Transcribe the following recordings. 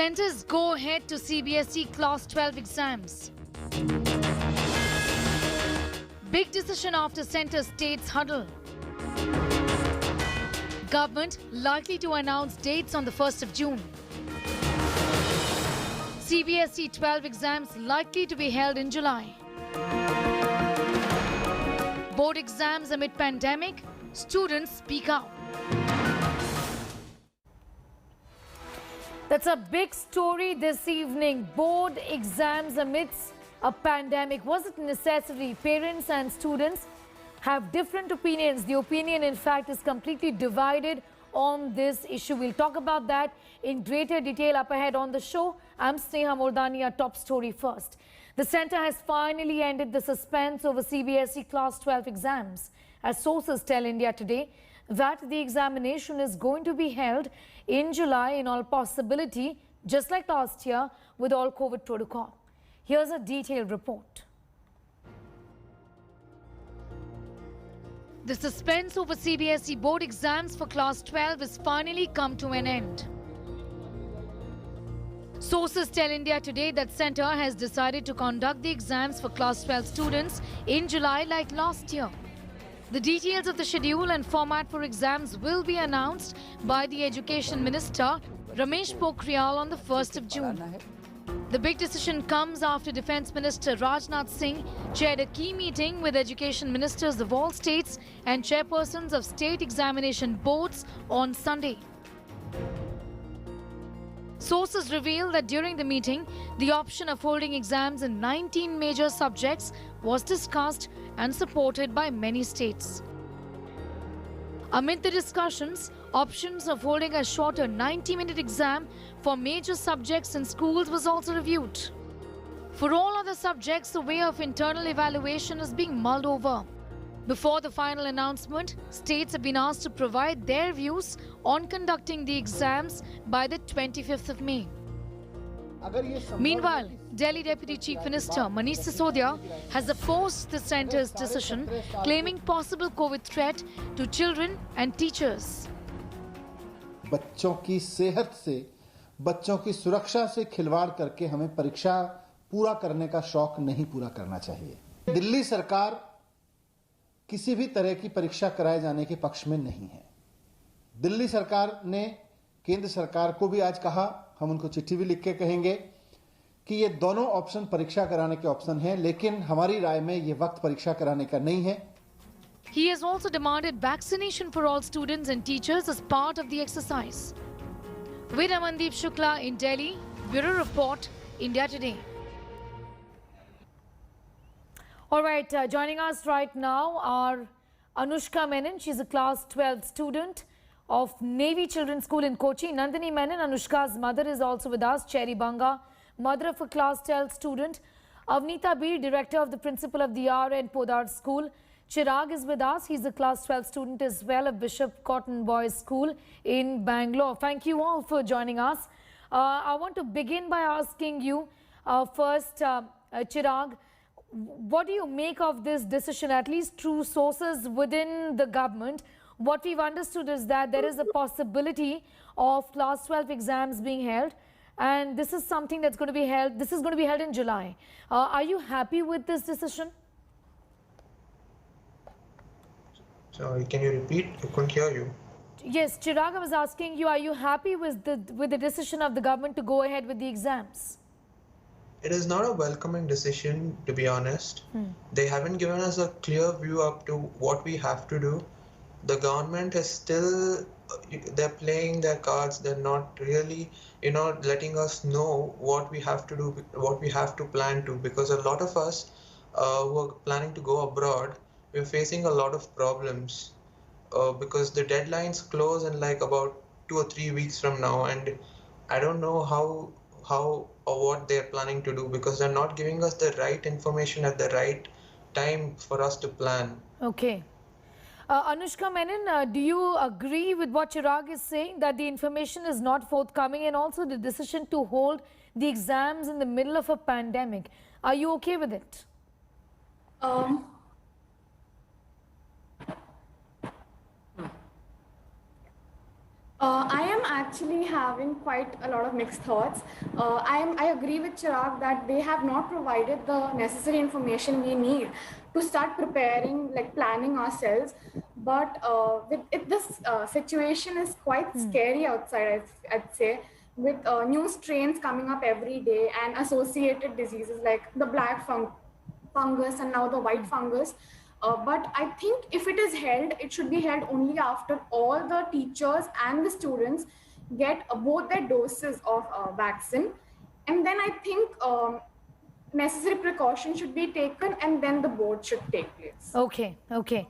Centers go ahead to CBSE Class 12 exams. Big decision after Centre States huddle. Government likely to announce dates on the 1st of June. CBSE 12 exams likely to be held in July. Board exams amid pandemic, students speak out. That's a big story this evening. Board exams amidst a pandemic. Was it necessary? Parents and students have different opinions. The opinion, in fact, is completely divided on this issue. We'll talk about that in greater detail up ahead on the show. I'm Sneha Mordani. Our top story first. The centre has finally ended the suspense over CBSE Class 12 exams, as sources tell India Today that the examination is going to be held in July in all possibility, just like last year with all COVID protocol. Here's a detailed report. The suspense over CBSE board exams for Class 12 has finally come to an end. Sources tell India Today that Centre has decided to conduct the exams for Class 12 students in July like last year. The details of the schedule and format for exams will be announced by the Education Minister, Ramesh Pokhriyal, on the 1st of June. The big decision comes after Defence Minister Rajnath Singh chaired a key meeting with education ministers of all states and chairpersons of state examination boards on Sunday. Sources reveal that during the meeting, the option of holding exams in 19 major subjects was discussed and supported by many states. Amid the discussions, options of holding a shorter 90-minute exam for major subjects in schools was also reviewed. For all other subjects, the way of internal evaluation is being mulled over. Before the final announcement, states have been asked to provide their views on conducting the exams by the 25th of May. Meanwhile, Delhi Deputy Chief Minister Manish Sisodia has opposed the centre's decision, claiming possible COVID threat to children and teachers. बच्चों की सेहत से, बच्चों की सुरक्षा से खिलवाड़ करके हमें परीक्षा पूरा करने का शौक नहीं पूरा करना चाहिए। दिल्ली सरकार किसी भी तरह की परीक्षा कराए जाने के पक्ष में नहीं है। दिल्ली सरकार ने केंद्र सरकार को भी आज कहा, हम उनको चिट्ठी भी लिख के कहेंगे कि ये दोनों ऑप्शन परीक्षा कराने के ऑप्शन हैं, लेकिन हमारी राय में ये वक्त परीक्षा कराने का नहीं है। He has also demanded vaccination for all students and teachers as part of the exercise. With Amandeep Shukla in Delhi, Bureau Report, India Today. All right, joining us right now are Anushka Menon. She's a Class 12 student of Navy Children's School in Kochi. Nandini Menon, Anushka's mother, is also with us. Cherry Banga, mother of a Class 12 student. Avnita Bir, director of the principal of the R.N. Podar School. Chirag is with us. He's a Class 12 student as well of Bishop Cotton Boys School in Bangalore. Thank you all for joining us. I want to begin by asking you first, Chirag, what do you make of this decision? At least through sources within the government, what we've understood is that there is a possibility of Class 12 exams being held, and this is something that's going to be held. This is going to be held in July. Are you happy with this decision? Sorry, can you repeat? I couldn't hear you. Yes, Chirag, I was asking you, are you happy with the decision of the government to go ahead with the exams? It is not a welcoming decision, to be honest. They haven't given us a clear view up to what we have to do. The government is still, they're playing their cards. They're not really, letting us know what we have to do, what we have to plan to, because a lot of us who are planning to go abroad, we're facing a lot of problems because the deadlines close in like about 2 or 3 weeks from now, and I don't know how or what they're planning to do, because they're not giving us the right information at the right time for us to plan. Okay. Anushka Menon, do you agree with what Chirag is saying, that the information is not forthcoming, and also the decision to hold the exams in the middle of a pandemic? Are you okay with it? I am actually having quite a lot of mixed thoughts. I agree with Chirag that they have not provided the necessary information we need to start preparing, like planning ourselves. But this situation is quite scary outside, I'd say, with new strains coming up every day and associated diseases like the fungus and now the white fungus. But I think if it is held, it should be held only after all the teachers and the students get both their doses of vaccine. And then I think necessary precautions should be taken and then the board should take place. Okay, okay.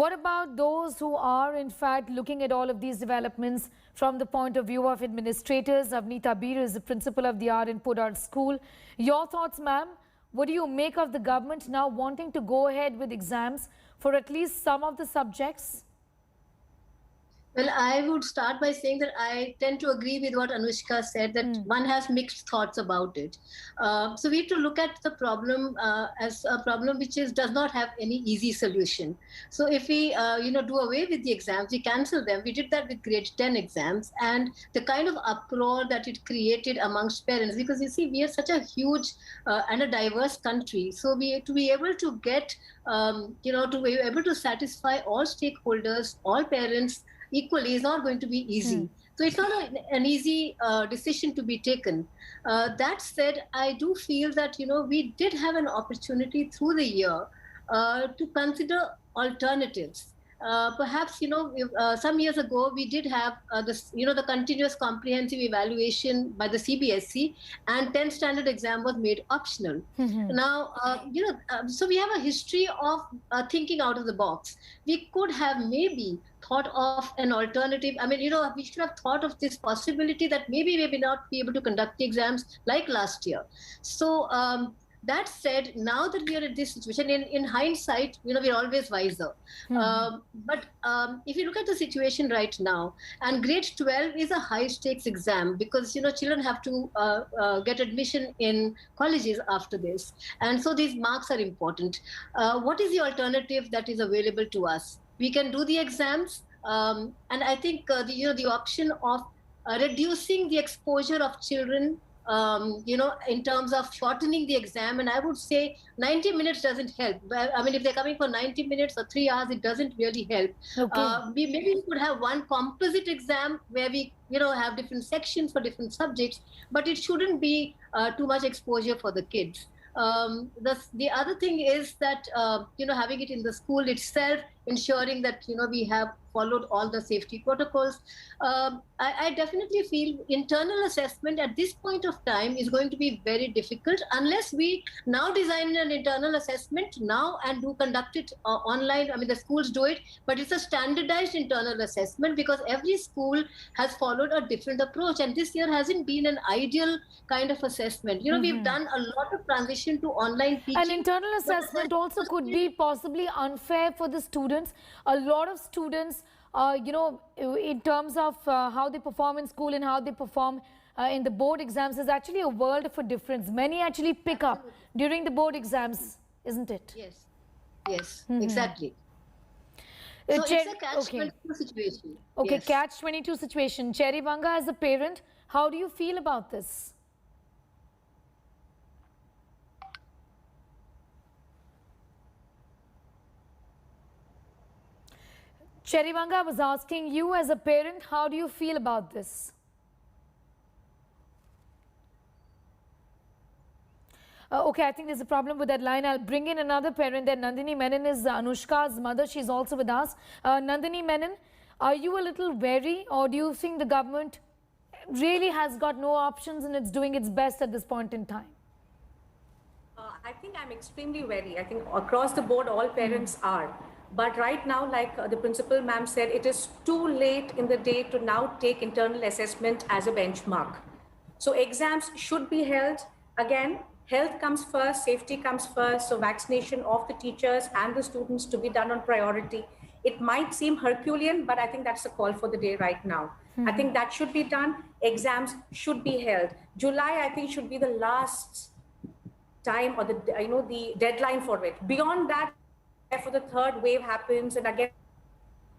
What about those who are in fact looking at all of these developments from the point of view of administrators? Avneet Bir is the principal of the R.N. Podar School. Your thoughts, ma'am? What do you make of the government now wanting to go ahead with exams for at least some of the subjects? Well, I would start by saying that I tend to agree with what Anushka said, that one has mixed thoughts about it. So we have to look at the problem as a problem which does not have any easy solution. So if we do away with the exams, we cancel them. We did that with grade 10 exams, and the kind of uproar that it created amongst parents, because you see, we are such a huge and a diverse country. So to be able to get, to be able to satisfy all stakeholders, all parents, equally is not going to be easy. So it's not an easy decision to be taken. That said, I do feel that, we did have an opportunity through the year to consider alternatives. Perhaps, some years ago, we did have the continuous comprehensive evaluation by the CBSE, and 10th standard exam was made optional. Now, so we have a history of thinking out of the box. We could have maybe thought of an alternative. I mean, we should have thought of this possibility that maybe we may not be able to conduct the exams like last year. So that said, now that we are in this situation, in hindsight, we're always wiser. But if you look at the situation right now, and grade 12 is a high stakes exam because, children have to get admission in colleges after this. And so these marks are important. What is the alternative that is available to us? We can do the exams. And I think, the option of reducing the exposure of children in terms of shortening the exam. And I would say 90 minutes doesn't help. I mean, if they're coming for 90 minutes or 3 hours, it doesn't really help. Okay. Maybe we could have one composite exam where we, have different sections for different subjects, but it shouldn't be too much exposure for the kids. The other thing is that, having it in the school itself, ensuring that, we have followed all the safety protocols. I definitely feel internal assessment at this point of time is going to be very difficult unless we now design an internal assessment now and do conduct it online. I mean, the schools do it, but it's a standardized internal assessment because every school has followed a different approach. And this year hasn't been an ideal kind of assessment. We've done a lot of transition to online teaching. An internal assessment also could be possibly unfair for the students. A lot of students, in terms of how they perform in school and how they perform in the board exams, is actually a world of a difference. Many actually pick up during the board exams, isn't it? Yes, exactly. So it's a catch-22 situation. Okay, yes. catch-22 situation. Cherry Vanga, as a parent, how do you feel about this? Cherry Vanga, I was asking you as a parent, how do you feel about this? Okay, I think there's a problem with that line. I'll bring in another parent there. Nandini Menon is Anushka's mother. She's also with us. Nandini Menon, are you a little wary, or do you think the government really has got no options and it's doing its best at this point in time? I think I'm extremely wary. I think across the board, all parents are. But right now, like the principal ma'am said, it is too late in the day to now take internal assessment as a benchmark. So exams should be held. Again, health comes first, safety comes first. So vaccination of the teachers and the students to be done on priority. It might seem Herculean, but I think that's a call for the day right now. I think that should be done. Exams should be held. July, I think, should be the last time or the deadline for it. Beyond that, for the third wave happens and again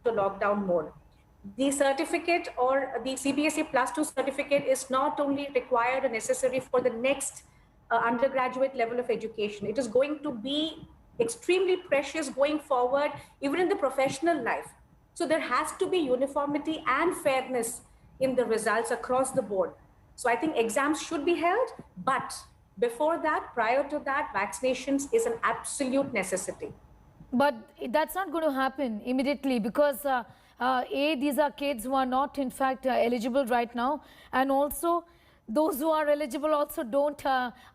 the lockdown mode. the certificate or the CBSE plus 2 certificate is not only required or necessary for the next undergraduate level of education. It is going to be extremely precious going forward, even in the professional life. So there has to be uniformity and fairness in the results across the board. So I think exams should be held, but before that, prior to that, vaccinations is an absolute necessity. But that's not going to happen immediately because these are kids who are not in fact eligible right now, and also those who are eligible also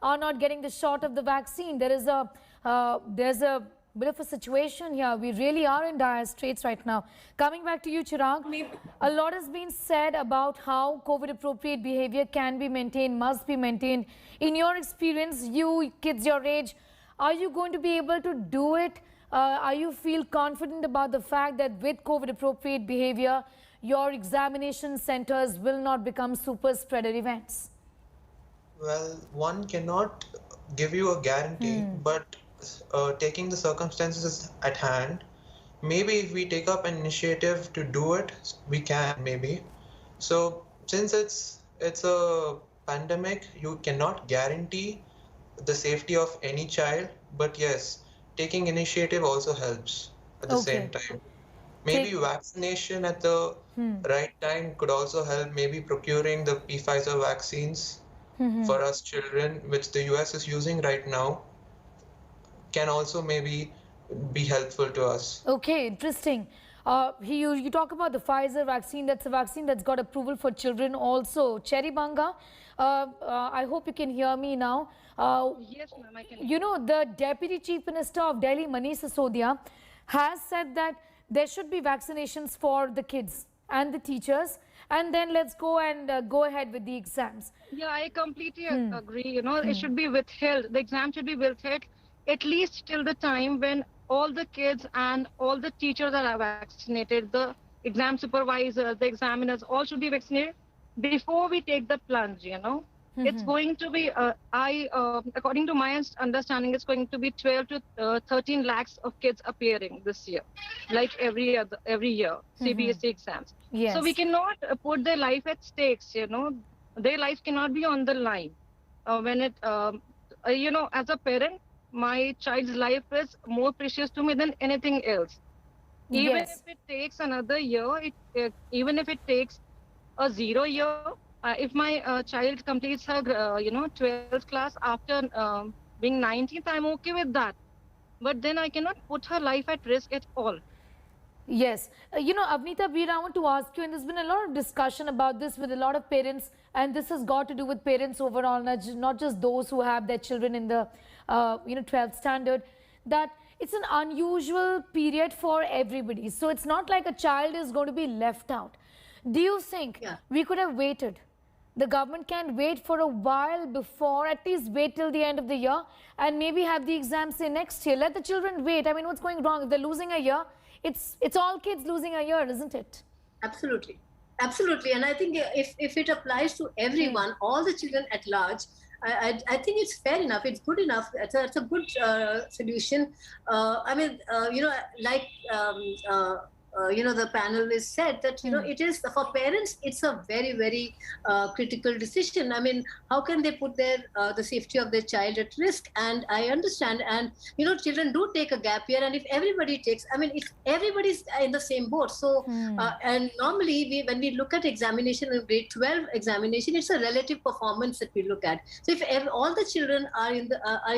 are not getting the shot of the vaccine. There's a bit of a situation here. We really are in dire straits right now. Coming back to you, Chirag, a lot has been said about how COVID appropriate behavior can be maintained, must be maintained. In your experience, you kids your age, are you going to be able to do it? Are you feel confident about the fact that with COVID appropriate behavior, your examination centers will not become super spreader events? Well, one cannot give you a guarantee, but taking the circumstances at hand, maybe if we take up an initiative to do it, we can maybe. So since it's a pandemic, you cannot guarantee the safety of any child, but yes, taking initiative also helps at the same time. Maybe vaccination at the right time could also help, maybe procuring the Pfizer vaccines for us children, which the US is using right now, can also maybe be helpful to us. Okay, interesting. You talk about the Pfizer vaccine. That's a vaccine that's got approval for children also. Cherry Banga, I hope you can hear me now. Yes, ma'am, I can. You know, the Deputy Chief Minister of Delhi, Manish Sisodia, has said that there should be vaccinations for the kids and the teachers, and then let's go and go ahead with the exams. Yeah, I completely agree. You know, it should be withheld. The exam should be withheld at least till the time when all the kids and all the teachers are vaccinated. The exam supervisors, the examiners, all should be vaccinated before we take the plunge, you know. It's going to be, according to my understanding, it's going to be 12 to 13 lakhs of kids appearing this year, like every year, CBSE exams. Yes. So we cannot put their life at stakes, you know. Their life cannot be on the line. You know, as a parent, my child's life is more precious to me than anything else. Even Yes. if it takes another year, even if it takes a 0 year, if my child completes her, 12th class after being 19th, I'm okay with that. But then I cannot put her life at risk at all. Yes. You know, Avneeta Beer, I want to ask you, and there's been a lot of discussion about this with a lot of parents, and this has got to do with parents overall, not just those who have their children in the, 12th standard, that it's an unusual period for everybody. So it's not like a child is going to be left out. Do you think we could have waited? The government can wait for a while before, at least wait till the end of the year, and maybe have the exams say next year. Let the children wait. I mean, what's going wrong? If they're losing a year, it's all kids losing a year, isn't it? Absolutely. Absolutely. And I think if it applies to everyone, all the children at large, I think it's fair enough. It's good enough. It's a good solution. The panelists said that, it is for parents, it's a very, very critical decision. I mean, how can they put the safety of their child at risk? And I understand. And, children do take a gap year. And if everybody takes, if everybody's in the same boat. So, and normally when we look at examination in grade 12 examination, it's a relative performance that we look at. So if all the children are in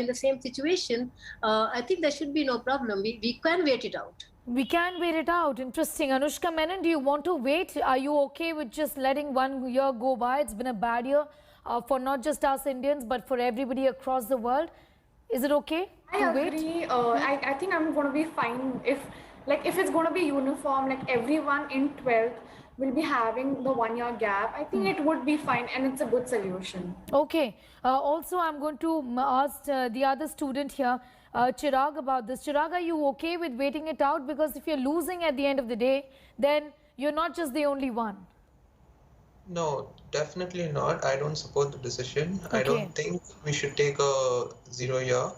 the same situation, I think there should be no problem. We can wait it out. We can wait it out. Interesting. Anushka Menon, do you want to wait? Are you okay with just letting 1 year go by? It's been a bad year for not just us Indians, but for everybody across the world. Is it okay to wait? I agree. I think I'm going to be fine if it's going to be uniform, like everyone in 12th will be having the 1 year gap. I think it would be fine, and it's a good solution. Okay. Also, I'm going to ask the other student here, Chirag, about this. Chirag, are you okay with waiting it out? Because if you're losing at the end of the day, then you're not just the only one. No, definitely not. I don't support the decision. Okay. I don't think we should take a 0 year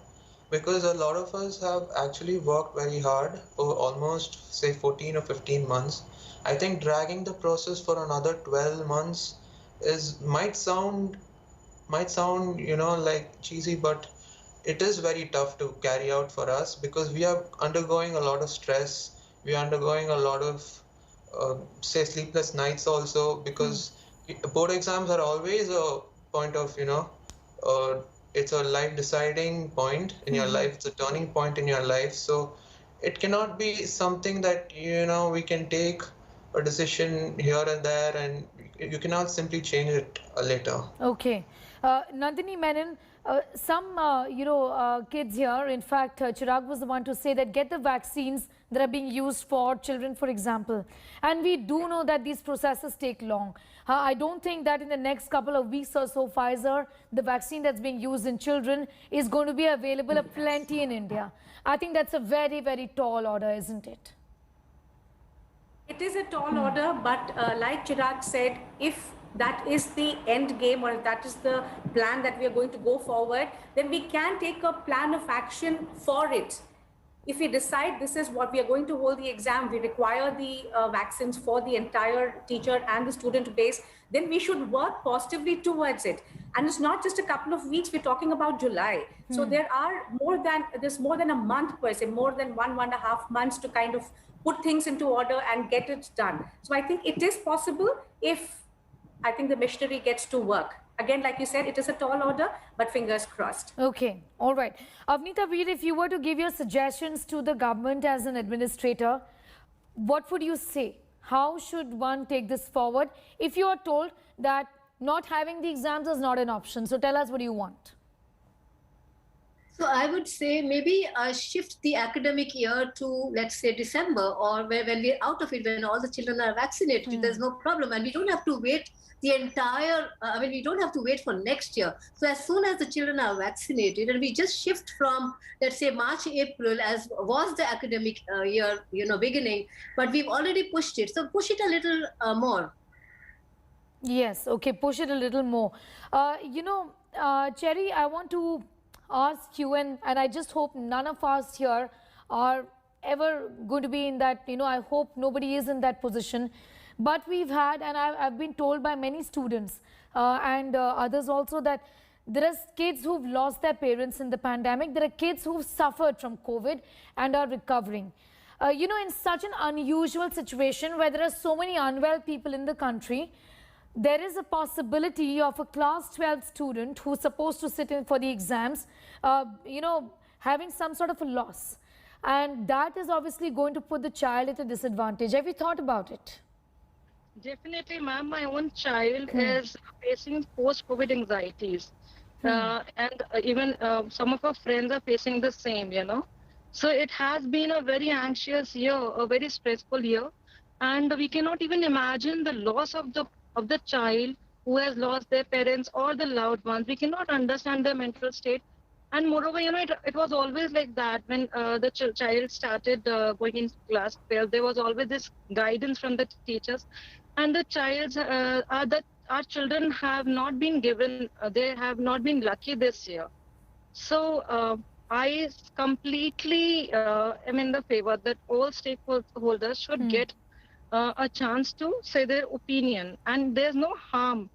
because a lot of us have actually worked very hard for almost say 14 or 15 months. I think dragging the process for another 12 months is might sound like cheesy, but it is very tough to carry out for us because we are undergoing a lot of stress. We are undergoing a lot of say sleepless nights also because board exams are always a point of it's a life deciding point in your life. It's a turning point in your life. So it cannot be something that we can take a decision here and there, and you cannot simply change it later. Okay. Nandini Menon, some, kids here, in fact, Chirag was the one to say that get the vaccines that are being used for children, for example. And we do know that these processes take long. I don't think that in the next couple of weeks or so, Pfizer, the vaccine that's being used in children, is going to be available plenty in India. I think that's a very, very tall order, isn't it? It is a tall order, but like Chirag said, if that is the end game or if that is the plan that we are going to go forward, then we can take a plan of action for it. If we decide this is what we are going to hold the exam, we require the vaccines for the entire teacher and the student base, then we should work positively towards it. And it's not just a couple of weeks, we're talking about July. So there's more than a month per se, more than 1.5 months to kind of put things into order and get it done. So I think it is possible if I think the machinery gets to work. Again, like you said, it is a tall order, but fingers crossed. Okay, all right. Avneeta Veer, if you were to give your suggestions to the government as an administrator, what would you say? How should one take this forward if you are told that not having the exams is not an option? So tell us, what do you want? So I would say maybe shift the academic year to, let's say, December, or when we're out of it, when all the children are vaccinated, there's no problem. And we don't have to wait the entire, we don't have to wait for next year. So as soon as the children are vaccinated, and we just shift from, let's say, March, April, as was the academic year, beginning, but we've already pushed it. So push it a little more. Yes, okay, push it a little more. Cherry, I want to ask you, and I just hope none of us here are ever going to be in that, I hope nobody is in that position. But we've had, and I've been told by many students and others also, that there are kids who've lost their parents in the pandemic. There are kids who've suffered from COVID and are recovering. In such an unusual situation where there are so many unwell people in the country, there is a possibility of a class 12 student who's supposed to sit in for the exams, having some sort of a loss. And that is obviously going to put the child at a disadvantage. Have you thought about it? Definitely, ma'am. My own child is facing post-COVID anxieties. And even some of our friends are facing the same, So it has been a very anxious year, a very stressful year. And we cannot even imagine the loss of the child who has lost their parents or the loved ones. We cannot understand their mental state. And moreover, it was always like that when the child started going into class 12. There was always this guidance from the teachers. And the our children have not been given, they have not been lucky this year. So I completely am in the favor that all stakeholders should get a chance to say their opinion, and there's no harm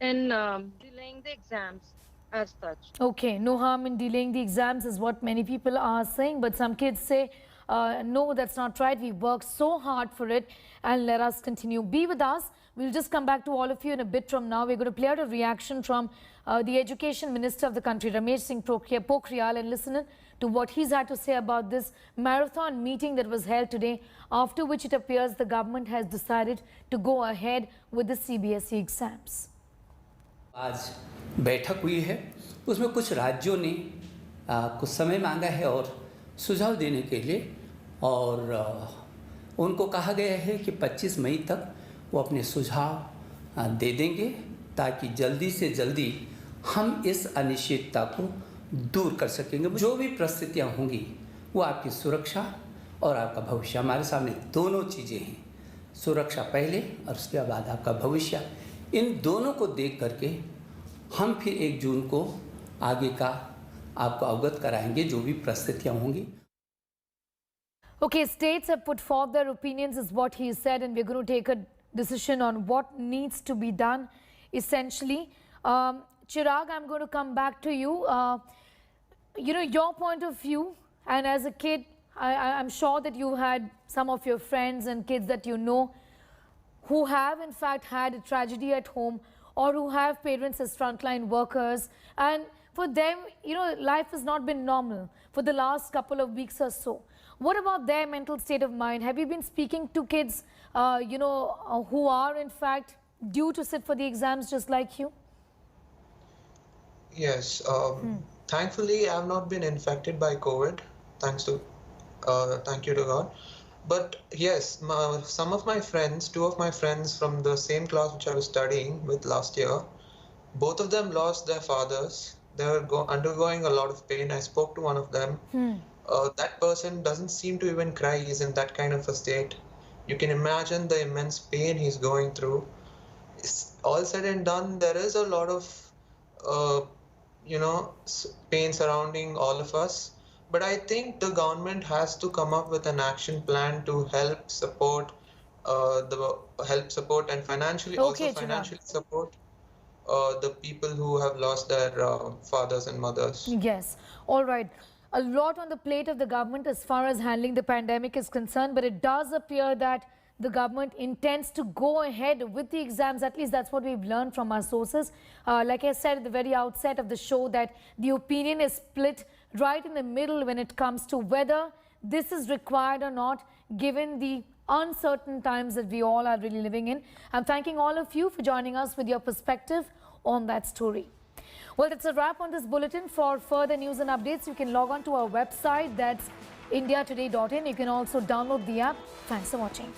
in delaying the exams as such. Okay, no harm in delaying the exams is what many people are saying, but some kids say, no, that's not right. We worked so hard for it, and let us continue. Be with us. We'll just come back to all of you in a bit from now. We're going to play out a reaction from the Education Minister of the country, Ramesh Singh Pokhriyal, and listen to what he's had to say about this marathon meeting that was held today, after which it appears the government has decided to go ahead with the CBSE exams. आज बैठक हुई है, उसमें कुछ राज्यों ने कुछ समय मांगा है और सुझाव देने के लिए, और उनको कहा गया है कि 25 मई तक वो अपने सुझाव दे देंगे, ताकि जल्दी से जल्दी हम इस अनिश्चितता को दूर कर सकेंगे। जो भी परिस्थितियाँ होंगी वो आपकी सुरक्षा और आपका भविष्य, हमारे सामने दोनों चीज़ें हैं, सुरक्षा पहले और उसके बाद आपका भविष्य। इन दोनों को देख करके हम फिर 1 जून को आगे का आपको अवगत कराएंगे जो भी परिस्थितियाँ होंगी। Okay, states have put forth their opinions is what he said, and we're going to take a decision on what needs to be done essentially. Chirag, I'm going to come back to you. Your point of view, and as a kid, I'm sure that you had some of your friends and kids that you know who have in fact had a tragedy at home, or who have parents as frontline workers, and for them, life has not been normal for the last couple of weeks or so. What about their mental state of mind? Have you been speaking to kids, who are in fact due to sit for the exams just like you? Yes. Thankfully, I have not been infected by COVID. Thank you to God. But yes, some of my friends, two of my friends from the same class which I was studying with last year, both of them lost their fathers. They were undergoing a lot of pain. I spoke to one of them. That person doesn't seem to even cry. He's in that kind of a state. You can imagine the immense pain he's going through. All said and done, there is a lot of pain surrounding all of us. But I think the government has to come up with an action plan to help support and financially support the people who have lost their fathers and mothers. Yes. All right. A lot on the plate of the government as far as handling the pandemic is concerned, but it does appear that the government intends to go ahead with the exams. At least that's what we've learned from our sources. Like I said at the very outset of the show, that the opinion is split right in the middle when it comes to whether this is required or not, given the uncertain times that we all are really living in. I'm thanking all of you for joining us with your perspective on that story. Well, that's a wrap on this bulletin. For further news and updates, you can log on to our website, that's indiatoday.in. You can also download the app. Thanks for watching.